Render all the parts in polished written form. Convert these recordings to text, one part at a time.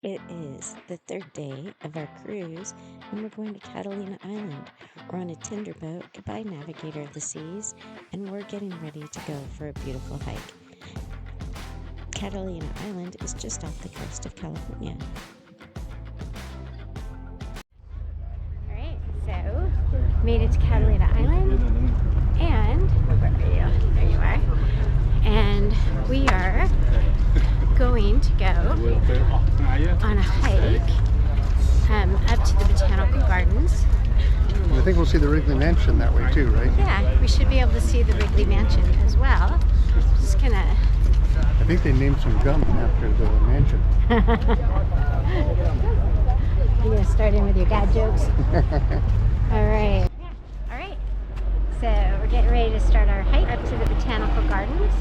It is the third day of our cruise, and we're going to Catalina Island. We're on a tender boat, goodbye navigator of the seas, and we're getting ready to go for a beautiful hike. Catalina Island is just off the coast of California. All right, so made it to Catalina Island, and where are you? There you are. And we are going to go on a hike up to the Botanical Gardens. I think we'll see the Wrigley Mansion that way too, right? Yeah, we should be able to see the Wrigley Mansion as well. Just gonna... I think they named some gum after the mansion. You're gonna start in with your dad jokes? Alright. Alright. So we're getting ready to start our hike up to the Botanical Gardens.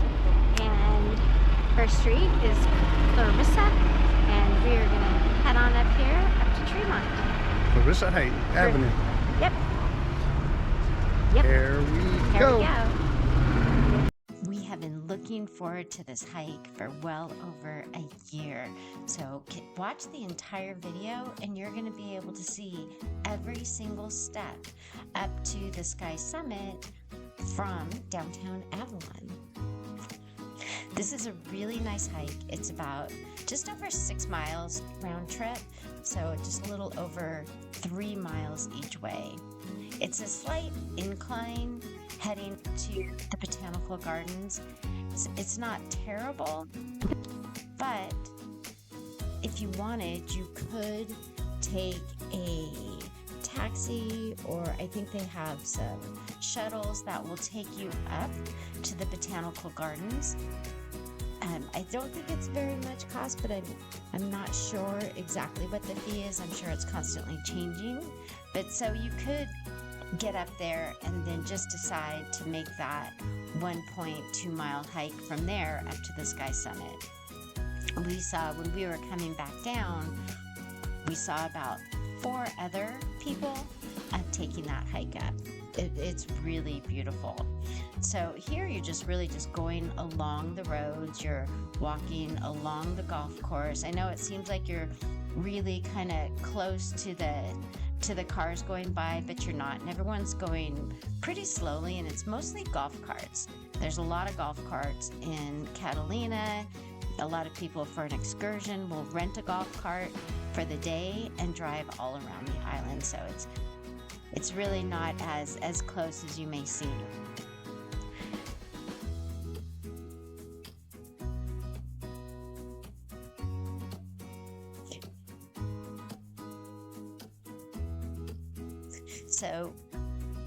And first street is Clarissa. And we are gonna head on up here up to Tremont. Clarissa Height Avenue. Yep. Yep. There we go. We have been looking forward to this hike for well over a year. So watch the entire video and you're going to be able to see every single step up to the Sky Summit from downtown Avalon. This is a really nice hike. It's about just over 6 miles round trip, so just a little over 3 miles each way. It's a slight incline heading to the Botanical Gardens. It's not terrible, but if you wanted, you could take a taxi, or I think they have some shuttles that will take you up to the Botanical Gardens. I don't think it's very much cost, but I'm not sure exactly what the fee is. I'm sure it's constantly changing. But so you could get up there and then just decide to make that 1.2 mile hike from there up to the Sky Summit. We saw, when we were coming back down, we saw about 4 other people taking that hike up. It's really beautiful. So here you're just really just going along the roads, you're walking along the golf course. I know it seems like you're really kind of close to the cars going by, but you're not, and everyone's going pretty slowly, and it's mostly golf carts. There's a lot of golf carts in Catalina. A lot of people for an excursion will rent a golf cart for the day and drive all around the island, so it's really not as close as you may seem. So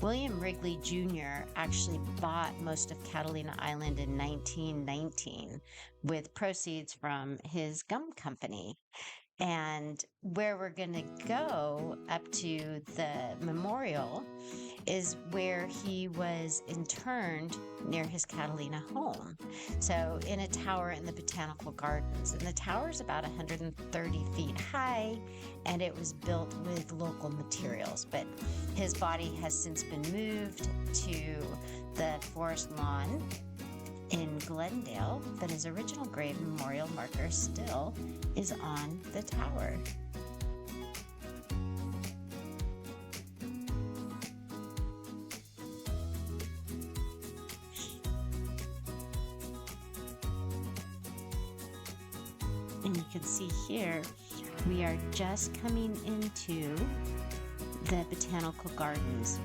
William Wrigley Jr. actually bought most of Catalina Island in 1919 with proceeds from his gum company. And where we're going to go up to the memorial is where he was interned near his Catalina home. So in a tower in the Botanical Gardens. And the tower is about 130 feet high, and it was built with local materials. But his body has since been moved to the forest lawn in Glendale, but his original grave memorial marker still is on the tower. And you can see here, we are just coming into the Botanical Gardens.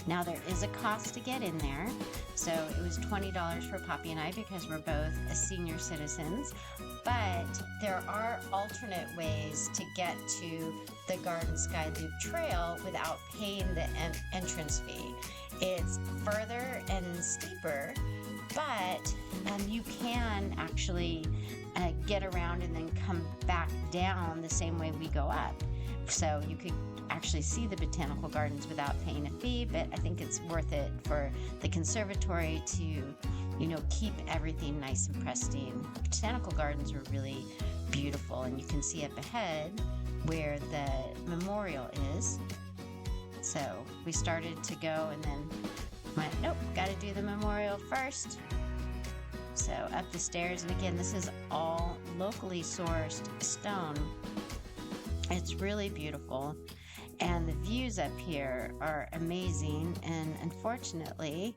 Now there is a cost to get in there. So it was $20 for Poppy and I because we're both senior citizens, but there are alternate ways to get to the Garden Sky Loop Trail without paying the entrance fee. It's further and steeper, but you can actually get around and then come back down the same way we go up. So you could actually see the Botanical Gardens without paying a fee, but I think it's worth it for the conservatory to, keep everything nice and pristine. Botanical Gardens are really beautiful, and you can see up ahead where the memorial is. So we started to go and then went, nope, got to do the memorial first. So up the stairs, and again, this is all locally sourced stone. It's really beautiful. And the views up here are amazing. And unfortunately,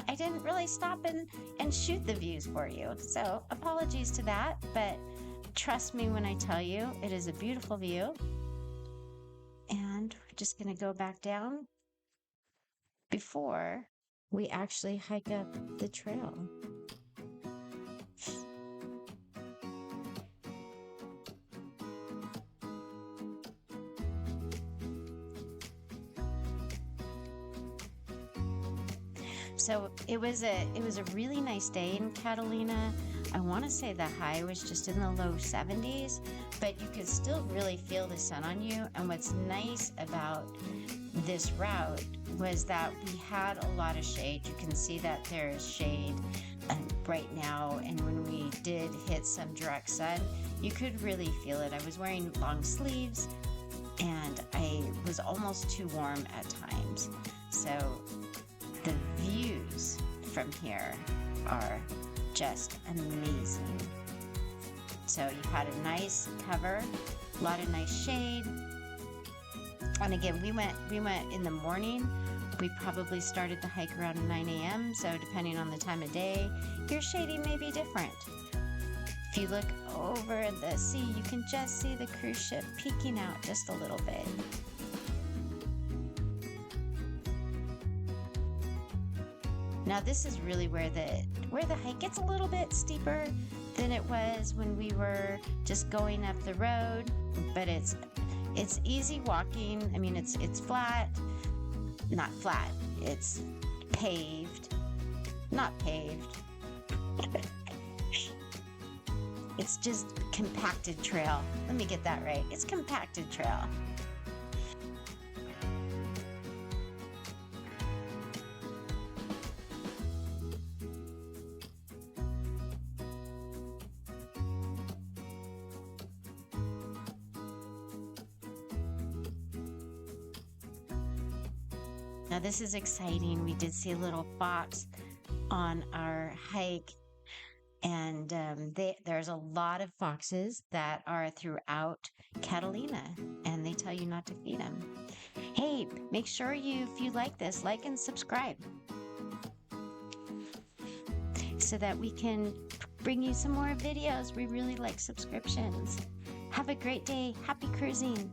I didn't really stop and shoot the views for you. So apologies to that, but trust me when I tell you, it is a beautiful view. And we're just going to go back down before we actually hike up the trail. So it was a really nice day in Catalina. I want to say the high was just in the low 70s, but you could still really feel the sun on you. And what's nice about this route was that we had a lot of shade. You can see that there is shade right now, and when we did hit some direct sun, you could really feel it. I was wearing long sleeves, and I was almost too warm at times. So the views from here are just amazing. So you had a nice cover, a lot of nice shade. And again, we went in the morning. We probably started the hike around 9 a.m. So depending on the time of day, your shading may be different. If you look over at the sea, you can just see the cruise ship peeking out just a little bit. Now this is really where the hike gets a little bit steeper than it was when we were just going up the road, but it's easy walking. I mean, it's flat, not flat. It's paved, not paved. It's just compacted trail. Let me get that right. It's compacted trail. Now this is exciting. We did see a little fox on our hike, and there's a lot of foxes that are throughout Catalina, and they tell you not to feed them. Hey, make sure if you like this, like and subscribe so that we can bring you some more videos. We really like subscriptions. Have a great day. Happy cruising.